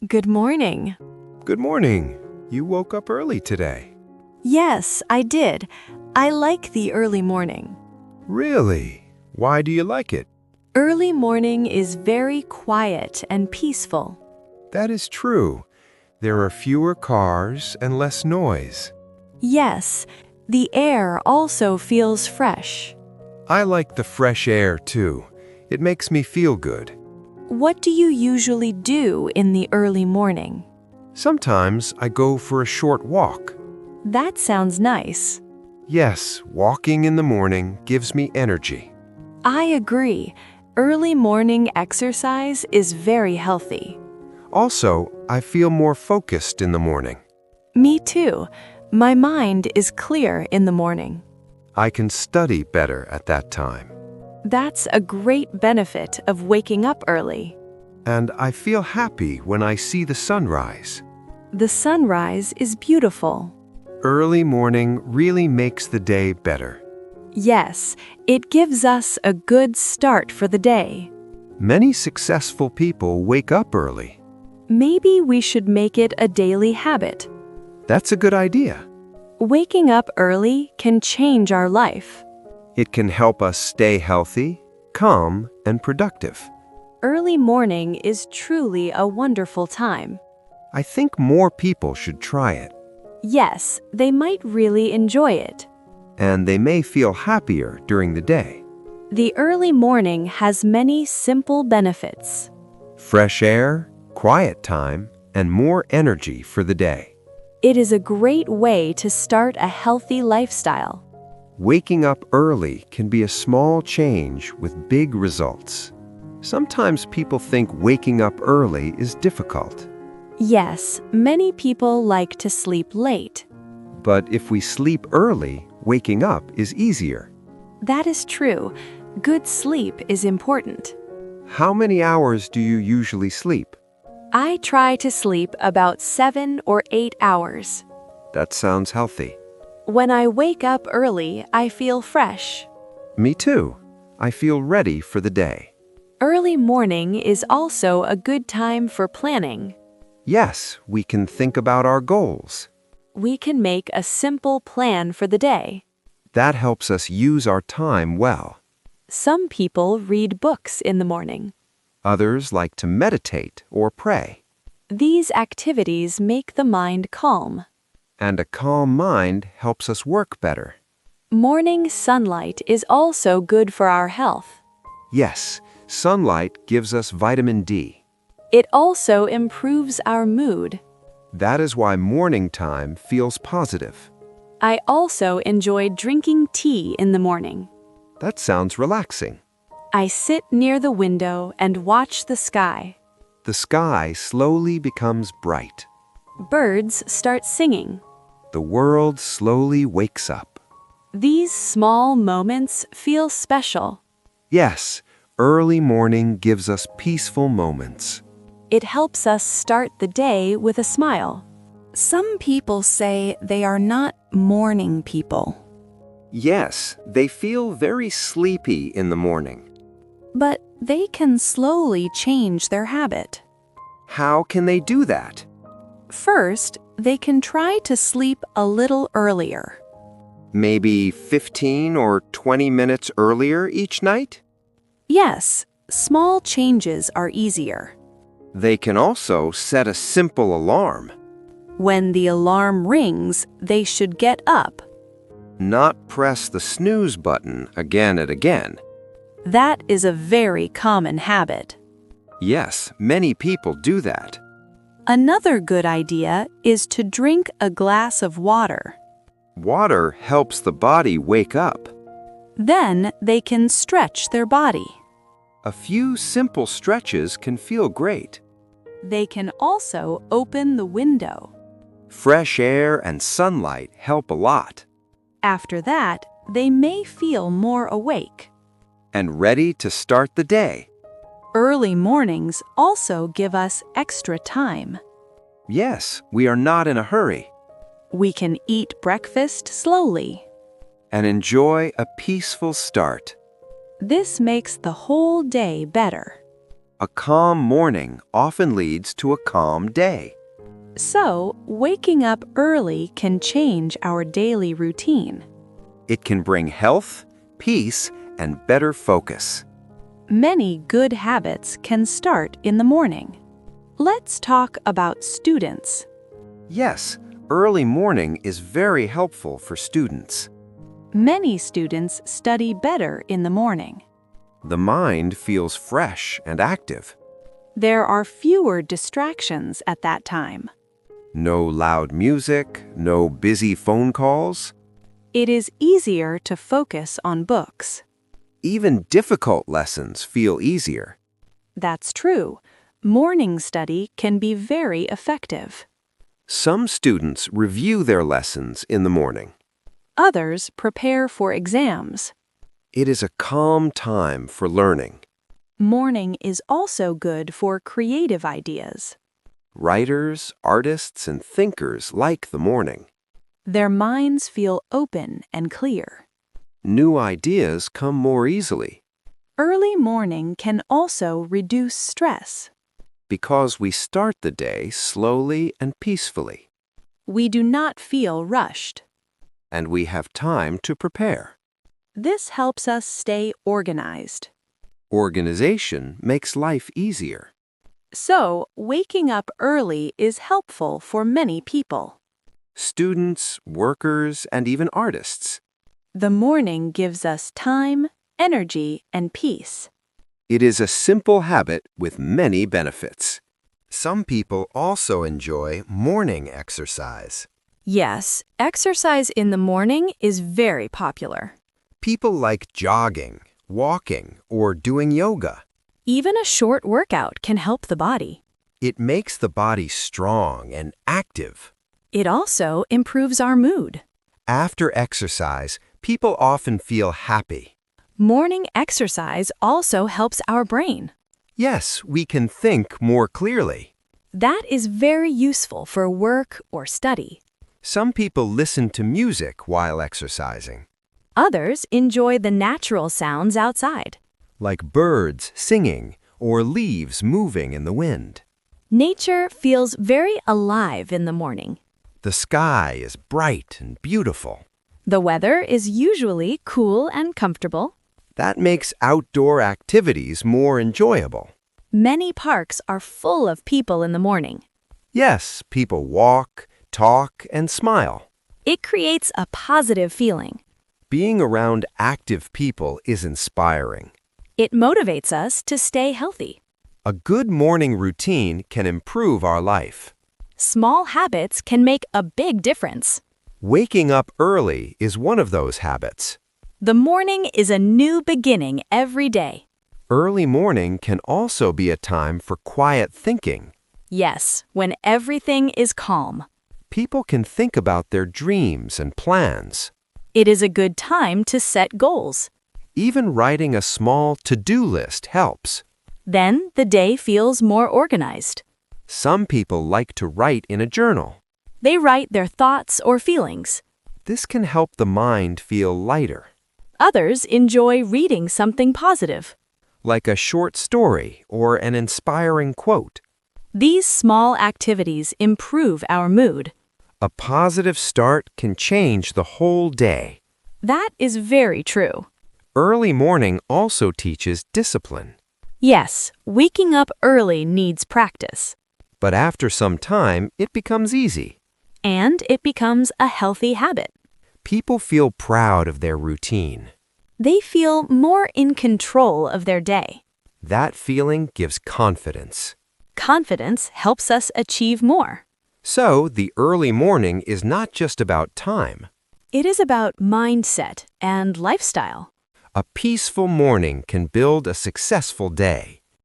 Good morning. Good morning. You woke up early today. Yes, I did. I like the early morning. Really? Why do you like it? Early morning is very quiet and peaceful. That is true. There are fewer cars and less noise. Yes, the air also feels fresh. I like the fresh air too. It makes me feel good. What do you usually do in the early morning? Sometimes I go for a short walk. That sounds nice. Yes, walking in the morning gives me energy. I agree. Early morning exercise is very healthy. Also, I feel more focused in the morning. Me too. My mind is clear in the morning. I can study better at that time. That's a great benefit of waking up early. And I feel happy when I see the sunrise. The sunrise is beautiful. Early morning really makes the day better. Yes, it gives us a good start for the day. Many successful people wake up early. Maybe we should make it a daily habit. That's a good idea. Waking up early can change our life. It can help us stay healthy, calm, and productive. Early morning is truly a wonderful time. I think more people should try it, Yes, they might really enjoy it. and they may feel happier during the day. The early morning has many simple benefits. Fresh air, quiet time, and more energy for the day. It is a great way to start a healthy lifestyle. Waking up early can be a small change with big results. Sometimes people think waking up early is difficult. Yes, many people like to sleep late. But if we sleep early, waking up is easier. That is true. Good sleep is important. How many hours do you usually sleep? I try to sleep about 7 or 8 hours. That sounds healthy. When I wake up early, I feel fresh. Me too. I feel ready for the day. Early morning is also a good time for planning. Yes, we can think about our goals. We can make a simple plan for the day. That helps us use our time well. Some people read books in the morning. Others like to meditate or pray. These activities make the mind calm. And a calm mind helps us work better. Morning sunlight is also good for our health. Yes, sunlight gives us vitamin D. It also improves our mood. That is why morning time feels positive. I also enjoy drinking tea in the morning. That sounds relaxing. I sit near the window and watch the sky. The sky slowly becomes bright. Birds start singing. The world slowly wakes up. These small moments feel special. Yes, early morning gives us peaceful moments. It helps us start the day with a smile. Some people say they are not morning people. Yes, they feel very sleepy in the morning. But they can slowly change their habit. How can they do that? First, they can try to sleep a little earlier. Maybe 15 or 20 minutes earlier each night? Yes, small changes are easier. They can also set a simple alarm. When the alarm rings, they should get up. Not press the snooze button again and again. That is a very common habit. Yes, many people do that. Another good idea is to drink a glass of water. Water helps the body wake up. Then they can stretch their body. A few simple stretches can feel great. They can also open the window. Fresh air and sunlight help a lot. After that, they may feel more awake. And ready to start the day. Early mornings also give us extra time. Yes, we are not in a hurry. We can eat breakfast slowly. And enjoy a peaceful start. This makes the whole day better. A calm morning often leads to a calm day. So, waking up early can change our daily routine. It can bring health, peace, and better focus. Many good habits can start in the morning. Let's talk about students. Yes, early morning is very helpful for students. Many students study better in the morning. The mind feels fresh and active. There are fewer distractions at that time. No loud music, no busy phone calls. It is easier to focus on books. Even difficult lessons feel easier. That's true. Morning study can be very effective. Some students review their lessons in the morning. Others prepare for exams. It is a calm time for learning. Morning is also good for creative ideas. Writers, artists, and thinkers like the morning. Their minds feel open and clear. New ideas come more easily. Early morning can also reduce stress. Because we start the day slowly and peacefully. We do not feel rushed. And we have time to prepare. This helps us stay organized. Organization makes life easier. So, waking up early is helpful for many people. Students, workers, and even artists. The morning gives us time, energy, and peace. It is a simple habit with many benefits. Some people also enjoy morning exercise. Yes, exercise in the morning is very popular. People like jogging, walking, or doing yoga. Even a short workout can help the body. It makes the body strong and active. It also improves our mood. After exercise, people often feel happy. Morning exercise also helps our brain. Yes, we can think more clearly. That is very useful for work or study. Some people listen to music while exercising. Others enjoy the natural sounds outside. Like birds singing or leaves moving in the wind. Nature feels very alive in the morning. The sky is bright and beautiful. The weather is usually cool and comfortable. That makes outdoor activities more enjoyable. Many parks are full of people in the morning. Yes, people walk, talk, and smile. It creates a positive feeling. Being around active people is inspiring. It motivates us to stay healthy. A good morning routine can improve our life. Small habits can make a big difference. Waking up early is one of those habits. The morning is a new beginning every day. Early morning can also be a time for quiet thinking. Yes, when everything is calm. People can think about their dreams and plans. It is a good time to set goals. Even writing a small to-do list helps. Then the day feels more organized. Some people like to write in a journal. They write their thoughts or feelings. This can help the mind feel lighter. Others enjoy reading something positive. Like a short story or an inspiring quote. These small activities improve our mood. A positive start can change the whole day. That is very true. Early morning also teaches discipline. Yes, waking up early needs practice. But after some time, it becomes easy. And it becomes a healthy habit. People feel proud of their routine. They feel more in control of their day. That feeling gives confidence. Confidence helps us achieve more. So, the early morning is not just about time. It is about mindset and lifestyle. A peaceful morning can build a successful day.